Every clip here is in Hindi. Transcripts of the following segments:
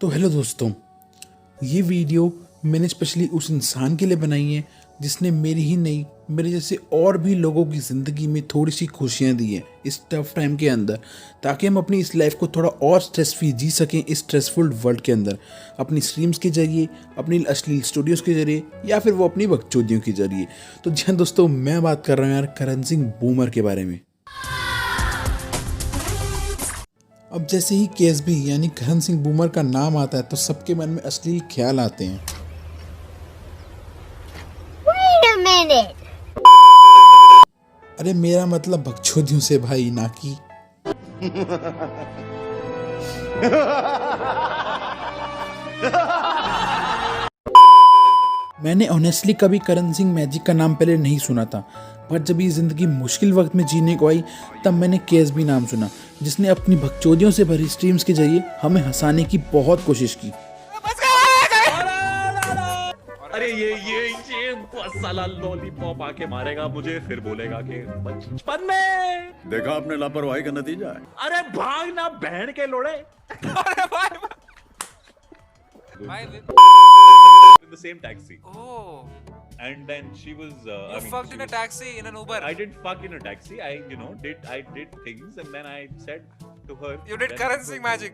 तो हेलो दोस्तों, ये वीडियो मैंने स्पेशली उस इंसान के लिए बनाई है जिसने मेरी ही नहीं, मेरे जैसे और भी लोगों की ज़िंदगी में थोड़ी सी खुशियाँ दी हैं इस टफ टाइम के अंदर, ताकि हम अपनी इस लाइफ को थोड़ा और स्ट्रेस फ्री जी सकें इस स्ट्रेसफुल वर्ल्ड के अंदर, अपनी स्ट्रीम्स के जरिए, अपनी अश्लील स्टूडियोज़ के जरिए, या फिर वो अपनी बकचोदियों के जरिए। तो जी हाँ दोस्तों, मैं बात कर रहा हूँ यार करण सिंह बूमर के बारे में। अब जैसे ही केएसबी यानी करण सिंह बूमर का नाम आता है तो सबके मन में अश्लील ख्याल आते हैं। Wait a minute. अरे मेरा मतलब बकचोदियों से भाई, ना कि मैंने ऑनेस्टली कभी करण सिंह मैजिक का नाम पहले नहीं सुना था, पर जब ये ज़िंदगी मुश्किल वक्त में जीने को आई तब मैंने केएसबी नाम सुना, जिसने अपनी बकचोदियों से भरी स्ट्रीम्स के जरिए हमें हंसाने की बहुत कोशिश की। अरे ये बस साला लॉलीपॉप आके मारेगा मुझे, फिर बोलेगा कि बचपन में देखा आपने लापरवाही का नतीजा है। अरे भागना बहन के लोड़े। अरे भाई in the same taxi, Oh, and then she was you fucked in a taxi in an Uber. I didn't fuck in a taxi. I did things, and then I said to her, You did Karan Singh magic.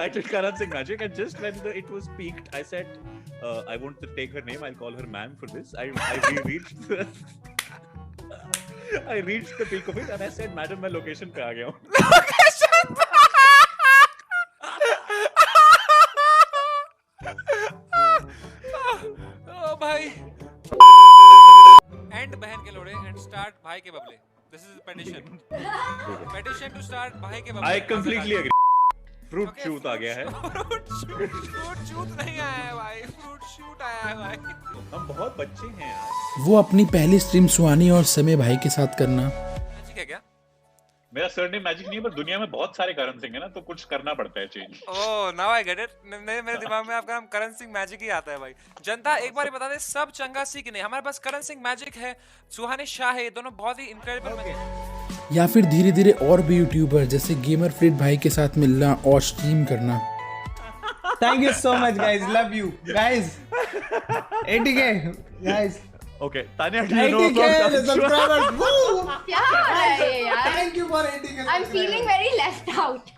I did Karan Singh magic, and just when it was peaked, I said, I want to take her name. I'll call her ma'am for this. I reached I reached the peak of it, and I said, Madam, मैं location पे आ गया हूँ. Oh भाई. End बहन के लोड़े and start भाई के बबले. This is a petition. Petition to start भाई के बबले. I completely agree. Fruit shoot आ गया है. Fruit shoot नहीं आया है भाई. Fruit shoot आया है भाई. हम बहुत बच्चे हैं यार. वो अपनी पहली स्ट्रीम सुहानी और समय भाई के साथ करना, ठीक है क्या? मेरा सरनेम मैजिक नहीं है, पर दुनिया में बहुत सारे करण सिंह है ना, तो कुछ करना पड़ता है change. Oh, now I get it. मेरे दिमाग में आपका नाम करण सिंह मैजिक ही आता है भाई. जनता एक बार ही बता दे, सब चंगा सी कि नहीं. हमारे पास करण सिंह मैजिक है, सुहानी शाह है, ये दोनों बहुत ही इनक्रेडिबल. या फिर धीरे धीरे और भी यूट्यूबर जैसे गेमर फ्रीड भाई के साथ मिलना और स्ट्रीम करना। Thank you so much, guys. Love you, guys. 80K, guys. Okay, Tanya, do you know 80K about subscribers. Woo! क्या हो रहा है यार? Thank you for 80K. I'm feeling very left out.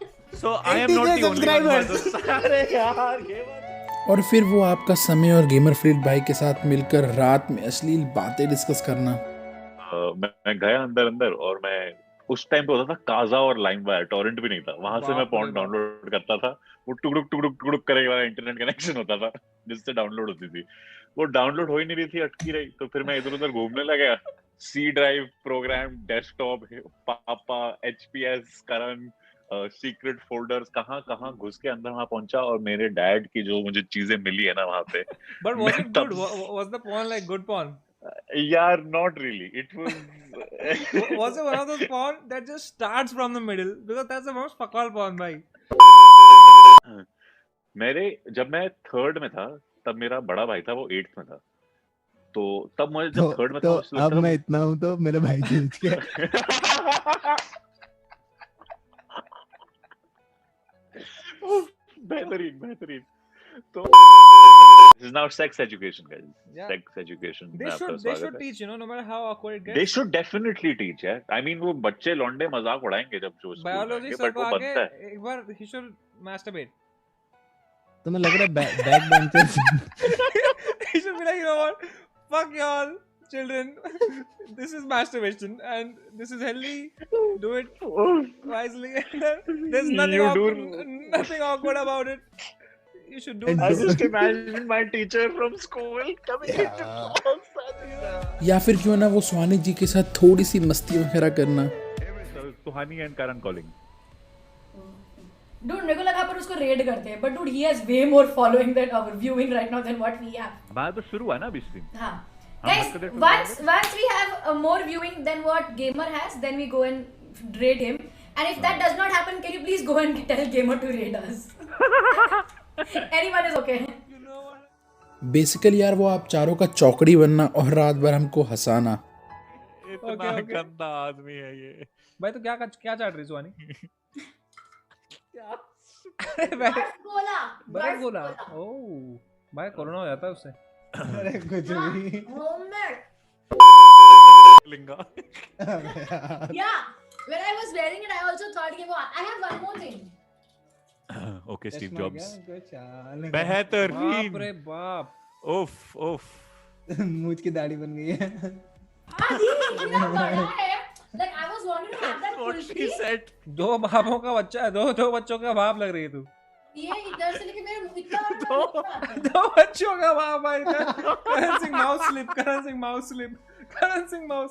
So I am not 80K the only one. subscribers. अरे यार ये बात. और फिर वो आपका समय और गेमर फ्रीड भाई के साथ मिलकर रात में अश्लील बातें डिस्कस करना। मैं गया अंदर और मैं उस टाइम पे होता था काजा और लाइमवायर, टॉरेंट भी नहीं था, वहां से मैं पॉर्न डाउनलोड करता था. वो टुकड़ुक करे वाला इंटरनेट कनेक्शन होता था जिससे डाउनलोड होती थी. वो डाउनलोड हो ही नहीं रही थी, अटकी रही. तो फिर मैं इधर उधर घूमने लगा. सी ड्राइव, प्रोग्राम, डेस्कटॉप, पापा, एचपीएस, करण, सीक्रेट फोल्डर्स, कहाँ घुस के अंदर वहां पहुंचा, और मेरे डैड की जो मुझे चीजें मिली है ना वहां पे. But was it good? Was the porn like good porn? यार not really. It was Was it one of those porn that just starts from the middle? Because that's the most fuckall porn, भाई. जब मैं थर्ड में था तब मेरा बड़ा भाई था, वो 8th में था. तो तब मुझे जब थर्ड में था तो अब मैं इतना हूँ तो मेरे भाई जीत के बेहतरीन. तो this is now sex education, guys. Yeah. Sex education. They should teach, no matter how awkward it gets. They should definitely teach, yeah. I mean, वो बच्चे लौंडे मजाक उड़ाएंगे जब जो Biology सर को आगे एक बार he should masturbate. तो मैं लग रहा है back benchers He should be like, you know what? Fuck y'all, children. This is masturbation and this is healthy. Do it wisely. There's nothing awkward about it. You should do I this. just imagine my teacher from school coming into class. या फिर क्यों ना वो सुहानी जी के साथ थोड़ी सी मस्ती वगैरह करना। सुहानी एंड करण कॉलिंग. Dude, मेरे को लगा पर उसको रेड करते हैं, but dude he has way more following than our viewing right now than what we have. बात तो शुरू हुआ ना अभी स्ट्रीम. हाँ. Guys, once we have more viewing than what Gamer has, then we go and raid him. And if that does not happen, can you please go and tell Gamer to raid us? Anyone is okay. Basically यार वो आप चारों का चौकड़ी बनना और रात भर हमको हंसाना। इतना गंदा आदमी है ये. भाई तो क्या चाट रही सुहानी? Bus bola. बोला ओह भाई कोरोना हो जाता है उससे अरे कुछ भी Homemade. Linga Yeah. When I was wearing it, I also thought, I have one more thing. Okay Steve चश्मा जॉब्स क्या? कुछ हाल बेहतरीन बाप रे बाप उफ उफ मूंछ की दाढ़ी बन गई है इतना बड़ा है. Like I was wanting to have that what she kulfi. said दो बापों का बच्चा है दो बच्चों का बाप लग रही है तू ये इधर से लेके मेरे मुंह इतना बड़ा था. दो बच्चों का बाप भाई Karan Singh mouse slip Karan Singh mouse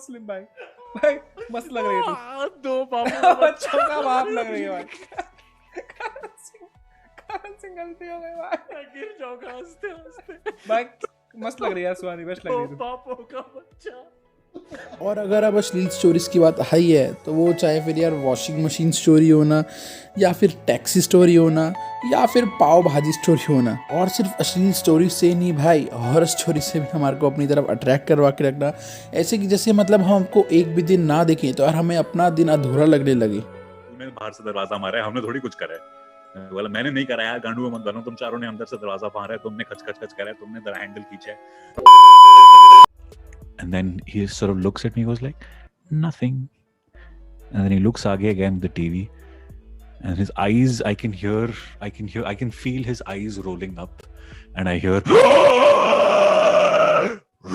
slip भाई मस्त लग रही है तू दो बच्चों का बाप लग रही है भाई करण सिंह गलती हो गई भाई गिर जाऊंगा हंसते हंसते भाई मस्त लग रही है सुहानी बेस्ट लग रही है तू पापों का बच्चा और अगर अब अश्लील स्टोरीज की बात आई है तो वो चाहे फिर यार वॉशिंग मशीन स्टोरी होना या फिर टैक्सी स्टोरी होना या फिर पाव भाजी स्टोरी होना, और सिर्फ अश्लील स्टोरी से नहीं भाई, हॉरर स्टोरी से भी हमारे को अपनी तरफ अट्रैक्ट करवा के रखना, ऐसे कि जैसे मतलब हम हमको एक भी दिन ना देखें तो यार हमें अपना दिन अधूरा लगने लगे। तूने बाहर से दरवाजा मारा है, हमने थोड़ी कुछ करा है। बोला मैंने नहीं करा है, गांडू मत बनो, तुम चारों ने अंदर से दरवाजा मारा है, तुमने खच खच खच करा है, तुमने दर हैंडल खींचा है। And then he sort of looks at me, goes like nothing, and then he looks आगे again the TV, and his eyes, I can feel his eyes rolling up, and I hear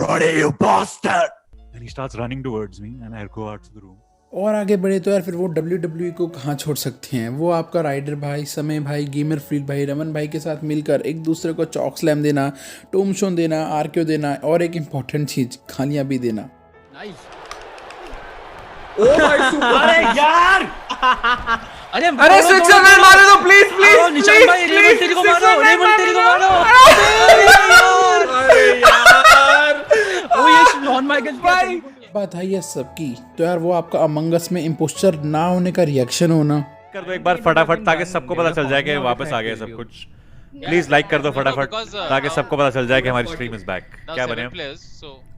Roddy, you bastard, and he starts running towards me, and I go out to the room. और आगे बढ़े तो यार फिर वो WWE को कहाँ छोड़ सकते हैं, वो आपका राइडर भाई, समय भाई, गेमर फ्रीड भाई, रमन भाई के साथ मिलकर एक दूसरे को चॉक स्लैम देना, टोम शोन देना, आरक्यू देना, और एक इम्पोर्टेंट चीज खालियां भी देना। अरे यार अरे सिक्सर मैन मारो तो प्लीज निशान भाई रेमंटेरी को मारो अरे यार वो ये शॉन माइकल भाई बात है ये सबकी, तो यार वो आपका अमंग अस में इम्पोस्टर ना होने का रिएक्शन होना। कर दो एक बार फटाफट ताकि सबको पता चल जाए कि वापस आ गए सब कुछ। प्लीज लाइक कर दो फटाफट ताकि सबको पता चल जाए कि हमारी स्ट्रीम इज बैक। क्या बने हम?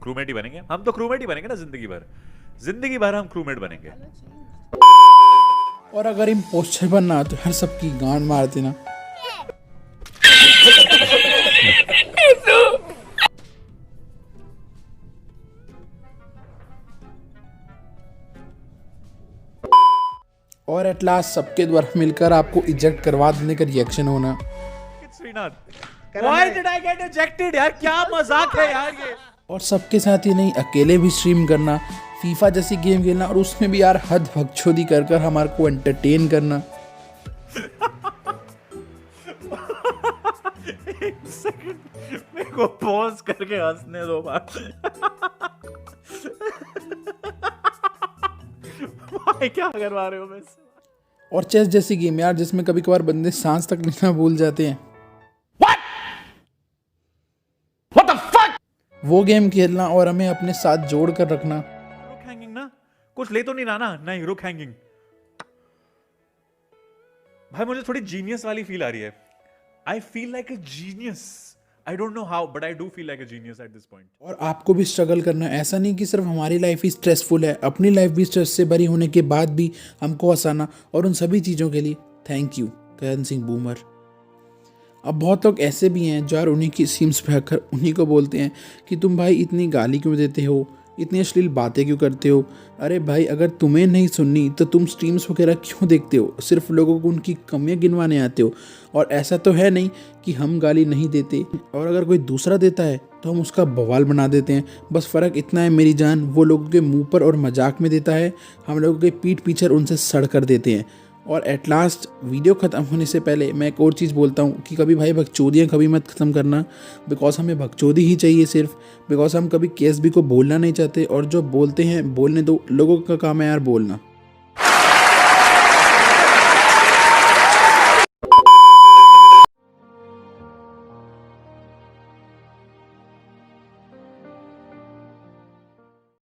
क्रूमेट ही बनेंगे हम, तो क्रूमेट ही बनेंगे ना जिंदगी भर हम क्रूमेट बनेंगे। और अगर इम्पोस्टर बनना तो यार सबकी गांड मार देना। और एट लास्ट सबके द्वारा मिलकर आपको इजेक्ट करवा देने का रिएक्शन होना। Why did I get ejected यार, क्या मजाक है यार ये। और सबके साथ ही नहीं, अकेले भी स्ट्रीम करना, फीफा जैसी गेम खेलना, और उसमें भी यार हद बकचोदी कर कर हमारे को एंटरटेन करना। एक सेकंड मेरे को पॉज करके हंसने दो बार। भाई क्या करवा रहे हो मुझसे? और चेस जैसी गेम यार जिसमें कभी कभार बंदे सांस तक लेना भूल जाते हैं। What the fuck? वो गेम खेलना और हमें अपने साथ जोड़ कर रखना। रुक हैंगिंग ना, कुछ ले तो नहीं रहा ना? नहीं, रुक हैंगिंग। भाई मुझे थोड़ी जीनियस वाली फील आ रही है। I feel like a genius. I don't know how, but I do feel like a genius at this point. और आपको भी स्ट्रगल करना, ऐसा नहीं कि सिर्फ हमारी लाइफ ही स्ट्रेसफुल है, अपनी लाइफ भी स्ट्रेस से भरी होने के बाद भी हमको हंसाना, और उन सभी चीज़ों के लिए thank you Karan Singh boomer. अब बहुत लोग ऐसे भी हैं जो यार उन्हीं की स्ट्रीम्स पे आकर उन्हीं को बोलते हैं कि तुम भाई इतनी गाली क्यों देते हो, इतनी अश्लील बातें क्यों करते हो। अरे भाई अगर तुम्हें नहीं सुननी तो तुम स्ट्रीम्स वगैरह क्यों देखते हो, सिर्फ लोगों को उनकी कमियां गिनवाने आते हो। और ऐसा तो है नहीं कि हम गाली नहीं देते, और अगर कोई दूसरा देता है तो हम उसका बवाल बना देते हैं। बस फ़र्क इतना है मेरी जान, वो लोगों के मुंह पर और मजाक में देता है, हम लोगों के पीठ पीछे उनसे सड़ कर देते हैं। और एट लास्ट वीडियो ख़त्म होने से पहले मैं एक और चीज़ बोलता हूँ कि कभी भाई बकचोदियाँ कभी मत ख़त्म करना, बिकॉज हमें बकचोदी ही चाहिए सिर्फ, बिकॉज हम कभी केस भी को बोलना नहीं चाहते, और जो बोलते हैं बोलने दो, लोगों का काम है यार बोलना।